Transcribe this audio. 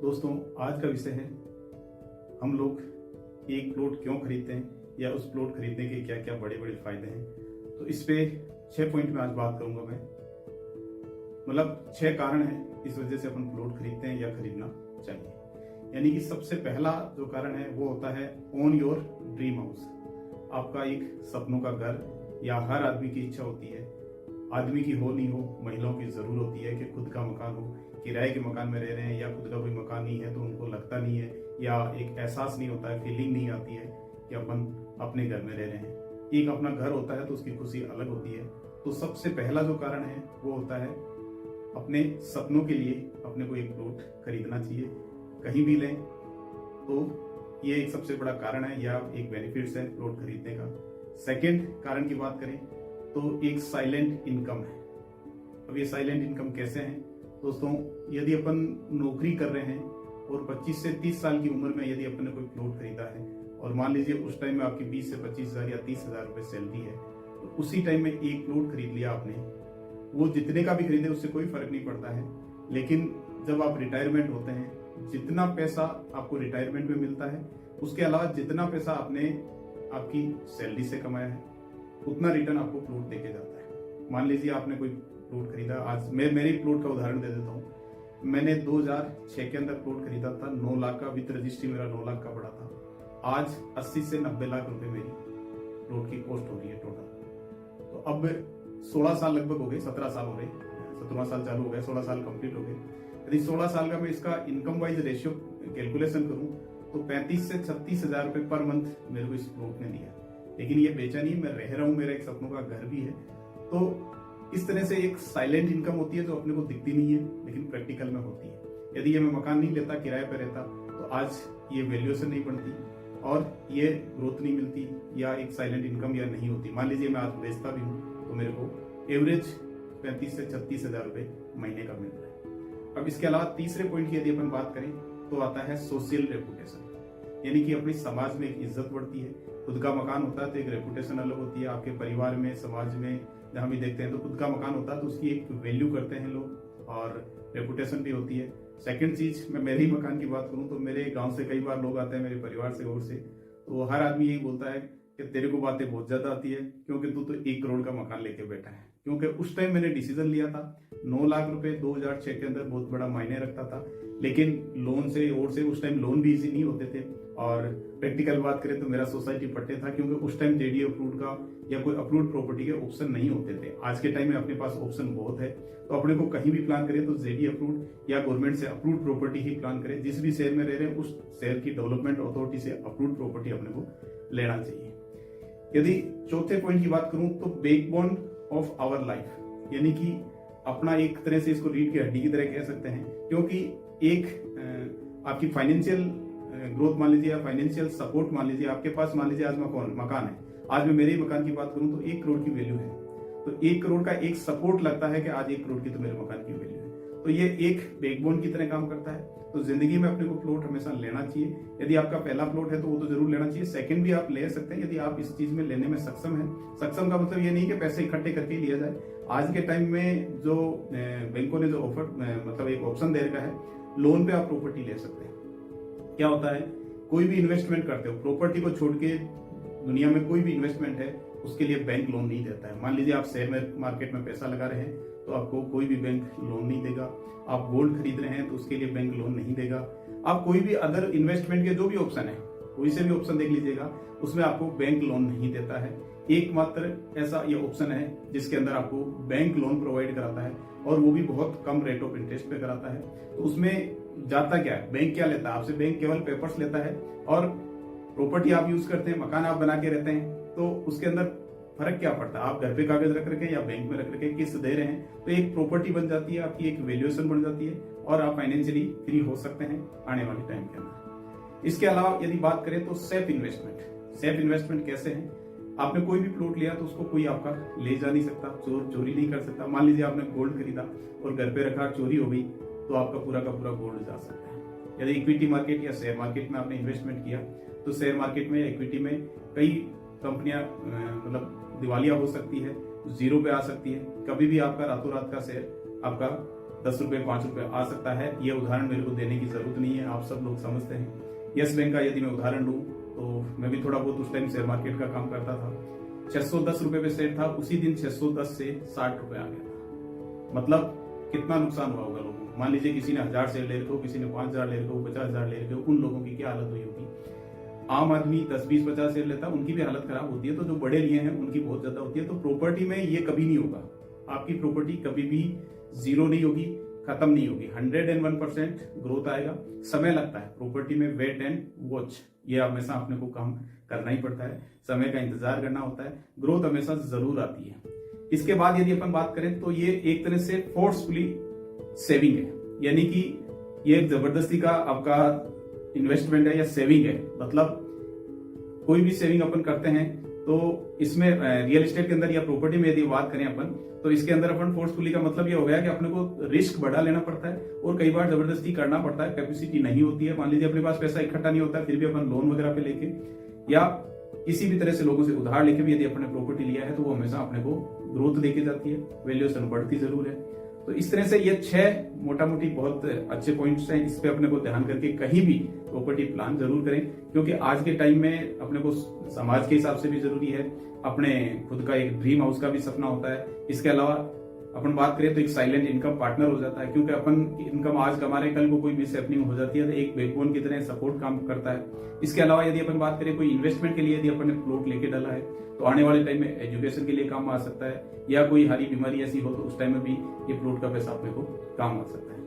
दोस्तों, आज का विषय है हम लोग एक प्लॉट क्यों खरीदते हैं या उस प्लॉट खरीदने के क्या क्या बड़े बड़े फायदे हैं। तो इस पे 6 पॉइंट में आज बात करूंगा मैं। मतलब 6 कारण हैं इस वजह से अपन प्लॉट खरीदते हैं या खरीदना चाहिए। यानी कि सबसे पहला जो कारण है वो होता है ओन योर ड्रीम हाउस। आपका एक सपनों का घर, या हर आदमी की इच्छा होती है, आदमी की हो नहीं हो, महिलाओं की जरूर होती है कि खुद का मकान हो। किराए के मकान में रह रहे हैं या खुद का कोई मकान नहीं है तो उनको लगता नहीं है या एक एहसास नहीं होता है, फीलिंग नहीं आती है कि अपन अपने घर में रह रहे हैं। एक अपना घर होता है तो उसकी खुशी अलग होती है। तो सबसे पहला जो कारण है वो होता है अपने सपनों के लिए अपने को एक प्लॉट खरीदना चाहिए। कहीं भी लें तो ये एक सबसे बड़ा कारण है या एक बेनिफिट्स है प्लॉट खरीदने का। सेकंड कारण की बात करें तो एक साइलेंट इनकम है। अब ये साइलेंट इनकम कैसे है दोस्तों? यदि अपन नौकरी कर रहे हैं और 25 से 30 साल की उम्र में यदि अपन ने कोई प्लॉट खरीदा है और मान लीजिए उस टाइम में आपकी 20 से 25,000 या 30,000 रुपए सैलरी है, तो उसी टाइम में एक प्लॉट खरीद लिया आपने, वो जितने का भी खरीदे उससे कोई फर्क नहीं पड़ता है। लेकिन जब आप रिटायरमेंट होते हैं, जितना पैसा आपको रिटायरमेंट में मिलता है उसके अलावा जितना पैसा आपने आपकी सैलरी से कमाया है उतना रिटर्न आपको प्लॉट देके जाता है। मान लीजिए आपने कोई प्लॉट खरीदा, आज मैं मेरे प्लॉट का उदाहरण दे देता हूँ। मैंने 2006 के अंदर प्लॉट खरीदा था, 9 लाख का, विद रजिस्ट्री मेरा 9 लाख का पड़ा था। आज 80 से 90 लाख रुपए मेरी प्लॉट की कॉस्ट हो रही है टोटल। तो अब 16 साल लगभग हो गए, 17 साल हो गए, 17वां साल चालू हो गया, 16 साल कंप्लीट हो गए। यदि 16 साल का मैं इसका इनकम वाइज रेशियो कैलकुलेशन करूं तो 35 से 36,000 रुपए पर मंथ मेरे को इस प्लॉट ने दिया। लेकिन ये बेचा नहीं, मैं रह रहा हूँ, मेरा एक सपनों का घर भी है। तो इस तरह से एक साइलेंट इनकम होती है जो अपने को दिखती नहीं है लेकिन प्रैक्टिकल में होती है। यदि ये मैं मकान नहीं लेता, किराए पे रहता, तो आज ये वैल्यूएशन नहीं बढ़ती और ये ग्रोथ नहीं मिलती या एक साइलेंट इनकम या नहीं होती। मान लीजिए मैं आज बेचता भी हूँ तो मेरे को एवरेज 35 से 36,000 रुपए महीने का मिल रहा है। अब इसके अलावा तीसरे पॉइंट की यदि अपन बात करें तो आता है सोशल रेपुटेशन। यानी कि अपनी समाज में एक इज्जत बढ़ती है। खुद का मकान होता है तो एक रेपुटेशन अलग होती है। आपके परिवार में, समाज में जहां भी देखते हैं तो खुद का मकान होता है तो उसकी एक वैल्यू करते हैं लोग और रेपुटेशन भी होती है। सेकंड चीज, मैं मेरे ही मकान की बात करूं तो मेरे गांव से कई बार लोग आते हैं, मेरे परिवार से और से, तो हर आदमी यही बोलता है कि तेरे को बातें बहुत ज्यादा आती है क्योंकि तू तो 1 करोड़ का मकान लेके बैठा है। क्योंकि उस टाइम मैंने डिसीजन लिया था, 9 लाख रुपए 2006 के अंदर बहुत बड़ा मायने रखता था। लेकिन लोन से और से उस टाइम लोन भी इजी नहीं होते थे। और प्रैक्टिकल बात करें तो मेरा सोसाइटी पट्टे था क्योंकि उस टाइम जेडी अप्रूव्ड का या कोई अप्रूव्ड प्रॉपर्टी के ऑप्शन नहीं होते थे। आज के टाइम में अपने पास ऑप्शन बहुत है, तो अपने को कहीं भी प्लान करें तो जेडी अप्रूव्ड या गवर्नमेंट से अप्रूव्ड प्रॉपर्टी ही प्लान करें। जिस भी शहर में रह रहे हैं उस शहर की डेवलपमेंट अथॉरिटी से अप्रूव्ड प्रॉपर्टी अपने को लेना चाहिए। यदि चौथे पॉइंट की बात करूं तो बैकबोन ऑफ आवर लाइफ, यानी कि अपना एक तरह से इसको रीढ़ की हड्डी की तरह कह सकते हैं। क्योंकि एक आपकी फाइनेंशियल ग्रोथ मान लीजिए या फाइनेंशियल सपोर्ट मान लीजिए, आपके पास मान लीजिए आज मकान है, आज मैं मेरे ही मकान की बात करूं तो 1 करोड़ की वैल्यू है, तो 1 करोड़ का एक सपोर्ट लगता है कि आज 1 करोड़ की तो मेरे मकान की वैल्यू है। तो ये एक बैकबोन की तरह काम करता है। तो जिंदगी में अपने को प्लॉट हमेशा लेना चाहिए। यदि आपका पहला प्लॉट है तो वो तो जरूर लेना चाहिए। सेकंड भी आप ले सकते हैं यदि आप इस चीज में लेने में सक्षम है। सक्षम का मतलब ये नहीं कि पैसे इकट्ठे करके लिया जाए। आज के टाइम में जो बैंकों ने जो ऑफर मतलब एक ऑप्शन दे रखा है, लोन पे आप प्रॉपर्टी ले सकते हैं। क्या होता है, कोई भी इन्वेस्टमेंट करते हो, प्रॉपर्टी को छोड़ के दुनिया में कोई भी इन्वेस्टमेंट है उसके लिए बैंक लोन नहीं देता है। मान लीजिए आप शेयर मार्केट में पैसा लगा रहे हैं तो आपको कोई भी बैंक लोन नहीं देगा। आप गोल्ड खरीद रहे हैं तो उसके लिए बैंक लोन नहीं देगा। आप कोई भी अदर इन्वेस्टमेंट के जो भी ऑप्शन है, कोई से भी ऑप्शन देख लीजिएगा, उसमें आपको बैंक लोन नहीं देता है। एकमात्र ऐसा ये ऑप्शन है जिसके अंदर आपको बैंक लोन प्रोवाइड कराता है और वो भी बहुत कम रेट ऑफ इंटरेस्ट पे कराता है। तो उसमें जाता क्या है, बैंक क्या लेता है आपसे? बैंक केवल पेपर्स लेता है और प्रॉपर्टी आप यूज करते हैं, मकान आप बना के रहते हैं, तो उसके अंदर फर्क क्या पड़ता है? आप घर पे कागज रख रखे हैं या बैंक में रख रखे हैं, किस्त दे रहे हैं, तो एक प्रॉपर्टी बन जाती है, आपकी एक वैल्यूएशन बन जाती है और आप फाइनेंशियली फ्री हो सकते हैं आने वाले टाइम के अंदर। इसके अलावा यदि बात करें तो सेफ इन्वेस्टमेंट। सेफ इन्वेस्टमेंट कैसे है? आपने कोई भी प्लॉट लिया तो उसको कोई आपका ले जा नहीं सकता, चोरी नहीं कर सकता। मान लीजिए आपने गोल्ड खरीदा और घर पे रखा, चोरी हो गई, तो आपका पूरा का पूरा गोल्ड जा सकता है। यदि इक्विटी मार्केट या शेयर मार्केट में आपने इन्वेस्टमेंट किया तो शेयर मार्केट में, इक्विटी में कई कंपनियां मतलब दिवालिया हो सकती है, जीरो पे आ सकती है। कभी भी आपका रातों रात का शेयर आपका 10 रुपए 5 रुपए आ सकता है। यह उदाहरण मेरे को देने की जरूरत नहीं है, आप सब लोग समझते हैं। यस बैंक का यदि मैं उदाहरण लूं तो मैं भी थोड़ा बहुत उस टाइम शेयर मार्केट का काम करता था। 610 रुपए पे शेयर था, उसी दिन 610 से 60 रुपए आ गया था। मतलब कितना नुकसान हुआ होगा लोगों को। मान लीजिए किसी ने 1000 शेयर ले रखे हो, किसी ने 5000 ले रखे हो, 50,000 ले रखे हो, उन लोगों की क्या हालत हुई होगी। आम आदमी 10 20 50 शेयर लेता है, उनकी भी हालत खराब होती है। तो जो बड़े लिए हैं उनकी बहुत ज्यादा होती है। तो प्रॉपर्टी में ये कभी नहीं होगा, आपकी प्रॉपर्टी कभी भी जीरो नहीं होगी, खत्म नहीं होगी। 101% ग्रोथ आएगा। समय लगता है प्रॉपर्टी में, वेट एंड वॉच, ये हमेशा अपने को काम करना ही पड़ता है, समय का इंतजार करना होता है। ग्रोथ हमेशा जरूर आती है। इसके बाद यदि अपन बात करें तो ये एक तरह से फोर्सफुली सेविंग है, यानी कि ये एक जबरदस्ती का आपका इन्वेस्टमेंट है या सेविंग है। मतलब कोई भी सेविंग अपन करते हैं तो इसमें रियल एस्टेट के अंदर या प्रॉपर्टी में यदि बात करें अपन, तो इसके अंदर अपन फोर्सफुली का मतलब ये हो गया कि अपने को रिस्क बढ़ा लेना पड़ता है और कई बार जबरदस्ती करना पड़ता है। कैपेसिटी नहीं होती है, मान लीजिए अपने पास पैसा इकट्ठा नहीं होता है, फिर भी अपन लोन वगैरह पे लेके या किसी भी तरह से लोगों से उधार लेके भी यदि अपने प्रॉपर्टी लिया है तो वो हमेशा अपने को ग्रोथ देके जाती है, वैल्यूएशन बढ़ती जरूर है। तो इस तरह से ये 6 मोटा मोटी बहुत अच्छे पॉइंट्स हैं। इस पे अपने को ध्यान करके कहीं भी प्रॉपर्टी प्लान जरूर करें, क्योंकि आज के टाइम में अपने को समाज के हिसाब से भी जरूरी है, अपने खुद का एक ड्रीम हाउस का भी सपना होता है। इसके अलावा अपन बात करें तो एक साइलेंट इनकम पार्टनर हो जाता है, क्योंकि अपन इनकम आज कमा रहे, कल को कोई मिस हैपनिंग हो जाती है तो एक बैकबोन की तरह सपोर्ट काम करता है। इसके अलावा यदि अपन बात करें कोई इन्वेस्टमेंट के लिए, यदि अपन ने प्लॉट लेके डाला है तो आने वाले टाइम में एजुकेशन के लिए काम आ सकता है, या कोई हारी बीमारी ऐसी हो तो उस टाइम में भी ये प्लॉट का पैसा अपने को काम आ सकता है।